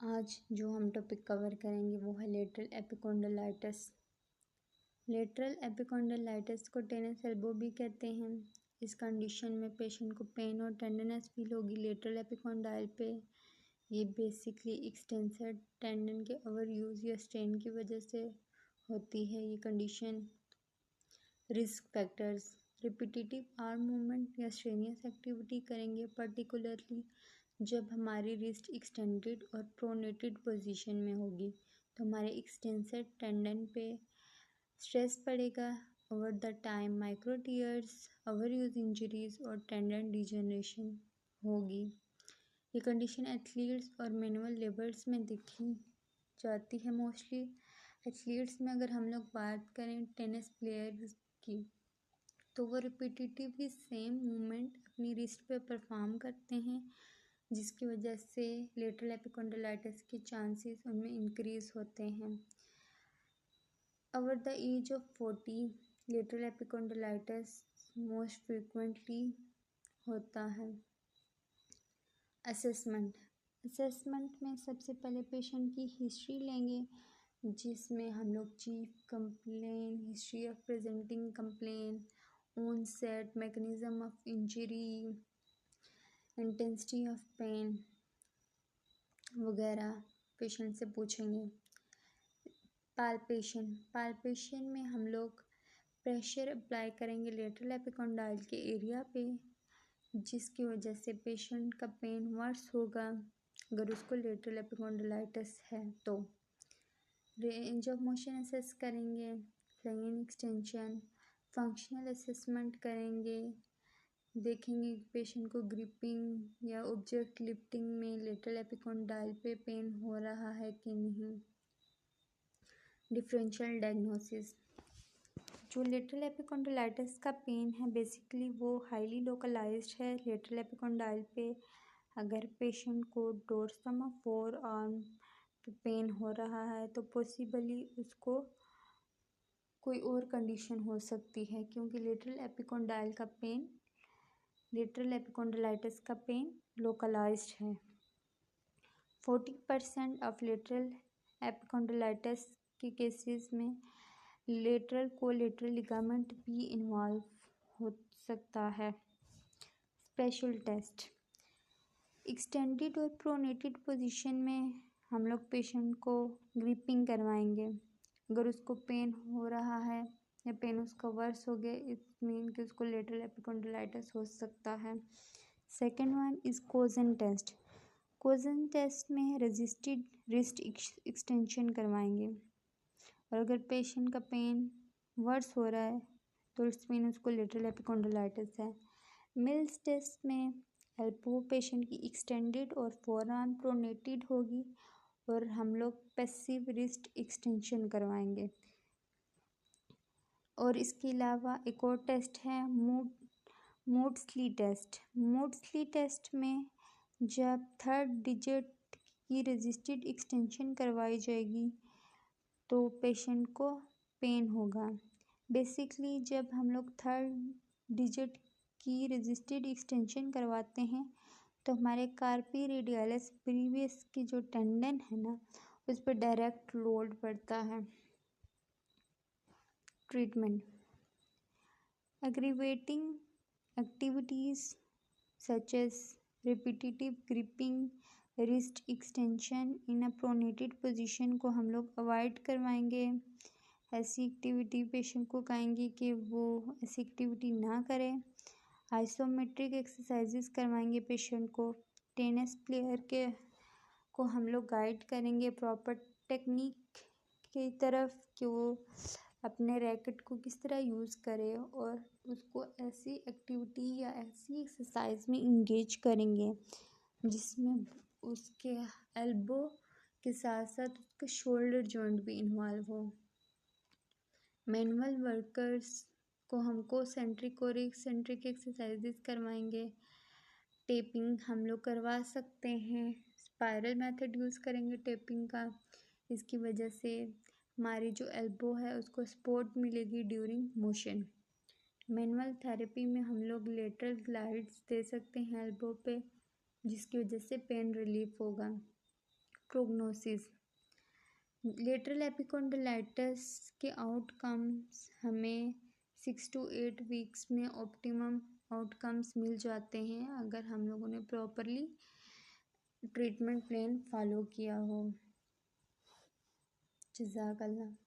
आज जो हम टॉपिक कवर करेंगे वो है लेटरल एपिकोंडालाइटिस। लेटरल एपिकोंडालाइटिस को टेनिस एल्बो भी कहते हैं। इस कंडीशन में पेशेंट को पेन और टेंडरनेस फील होगी लेटरल एपिकोंडाइल पे। ये बेसिकली एक्सटेंसर टेंडन के ओवर यूज़ या स्ट्रेन की वजह से होती है ये condition. Risk factors: repetitive arm movement या स्ट्रेनियस एक्टिविटी करेंगे, पर्टिकुलरली जब हमारी रिस्ट एक्सटेंडेड और प्रोनेटेड पोजीशन में होगी तो हमारे एक्सटेंसर टेंडन पे स्ट्रेस पड़ेगा। Over the time micro tears, over use injuries और टेंडन डिजनरेशन होगी। ये कंडीशन एथलीट्स और मैनुअल लेबर्स में देखी जाती है मोस्टली। एथलीट्स में अगर हम लोग बात करें टेनिस प्लेयर्स की, तो वो रिपीटेटिवली सेम मूवमेंट अपनी रिस्ट पे परफॉर्म करते हैं, जिसकी वजह से लेटरल एपिकोंडालाइटिस के चांसेस उनमें इंक्रीज होते हैं। Over the age of 40 lateral epicondylitis most frequently होता है। असेसमेंट में सबसे पहले पेशेंट की हिस्ट्री लेंगे, जिसमें हम लोग chief complain, history of presenting complain, onset, mechanism of injury, intensity of pain वगैरह पेशेंट से पूछेंगे। पाल्पेशन में हम लोग प्रेशर अप्लाई करेंगे लेटरल एपिकोंडाइल के एरिया पे, जिसकी वजह से पेशेंट का पेन वर्स होगा अगर उसको लेटरल एपिकोंडालाइटिस है तो। रेंज ऑफ मोशन असेस करेंगे, फ्लेक्शन एक्सटेंशन, फंक्शनल असेसमेंट करेंगे, देखेंगे पेशेंट को ग्रिपिंग या ऑब्जेक्ट लिफ्टिंग में लेटरल एपिकोंडाइल पे पेन हो रहा है कि नहीं। डिफरेंशियल डायग्नोसिस: जो लेटरल एपिकोंडालाइटिस का पेन है बेसिकली वो हाईली लोकलाइज्ड है लेटरल एपिकोंडाइल पे। अगर पेशेंट को डोर्सम ऑफ फोर आर्म पे पेन हो रहा है तो पॉसिबली उसको कोई और कंडीशन हो सकती है, क्योंकि लेटरल एपिकोंडालाइटिस का पेन लोकलाइज्ड है। 40% ऑफ लेटरल एपिकोंडालाइटिस के केसेस में लेटरल कोलेटरल लिगामेंट भी इन्वॉल्व हो सकता है। स्पेशल टेस्ट: एक्सटेंडेड और प्रोनेटेड पोजीशन में हम लोग पेशेंट को ग्रिपिंग करवाएंगे। अगर उसको पेन हो रहा है या पेन उसका वर्स हो गया, इट मीन कि उसको लेटरल एपिकोंडालाइटिस हो सकता है। Second one is Cozen test. Cozen test में रेजिस्टेड रिस्ट एक्सटेंशन करवाएंगे, और अगर पेशेंट का पेन वर्स हो रहा है तो इट्स मीन उसको लेटरल एपिकोंडालाइटिस है। मिल्स टेस्ट में एल्बो पेशेंट की एक्सटेंडेड और फोरआर्म प्रोनेटेड होगी, और हम लोग पैसिव रिस्ट एक्सटेंशन करवाएंगे। और इसके अलावा एक और टेस्ट है मूडस्ली टेस्ट। मूडस्ली टेस्ट में जब थर्ड डिजिट की रेजिस्टेड एक्सटेंशन करवाई जाएगी तो पेशेंट को पेन होगा। बेसिकली जब हम लोग थर्ड डिजिट की रेजिस्टेड एक्सटेंशन करवाते हैं तो हमारे कार्पी रेडियलिस प्रीवियस की जो टेंडन है ना, उस पर डायरेक्ट लोड पड़ता है। Treatment: aggravating activities such as repetitive gripping, wrist extension in a pronated position को हम लोग अवॉइड करवाएंगे। ऐसी एक्टिविटी पेशेंट को कहेंगे कि वो ऐसी एक्टिविटी ना करें। आइसोमेट्रिक एक्सरसाइजेस करवाएंगे पेशेंट को। टेनिस प्लेयर को हम लोग गाइड करेंगे प्रॉपर टेक्निक की तरफ कि वो अपने रैकेट को किस तरह यूज़ करे, और उसको ऐसी एक्टिविटी या ऐसी एक्सरसाइज में इंगेज करेंगे जिसमें उसके एल्बो के साथ साथ उसका शोल्डर जॉइंट भी इन्वॉल्व हो। मैनुअल वर्कर्स को हमको सेंट्रिक और एक्सेंट्रिक एक्सरसाइजेस करवाएंगे। टेपिंग हम लोग करवा सकते हैं। स्पायरल मेथड यूज़ करेंगे टेपिंग का। इसकी वजह से हमारी जो एल्बो है उसको सपोर्ट मिलेगी ड्यूरिंग मोशन। मैनुअल थेरेपी में हम लोग लेटरल ग्लाइड्स दे सकते हैं एल्बो पे, जिसकी वजह से पेन रिलीफ होगा। प्रोग्नोसिस। लेटरल एपिकोंडाइलिटिस के आउटकम्स हमें 6 to 8 वीक्स में ऑप्टिमम आउटकम्स मिल जाते हैं अगर हम लोगों ने प्रॉपरली ट्रीटमेंट प्लान फॉलो किया हो। जज़ाकल्लाह।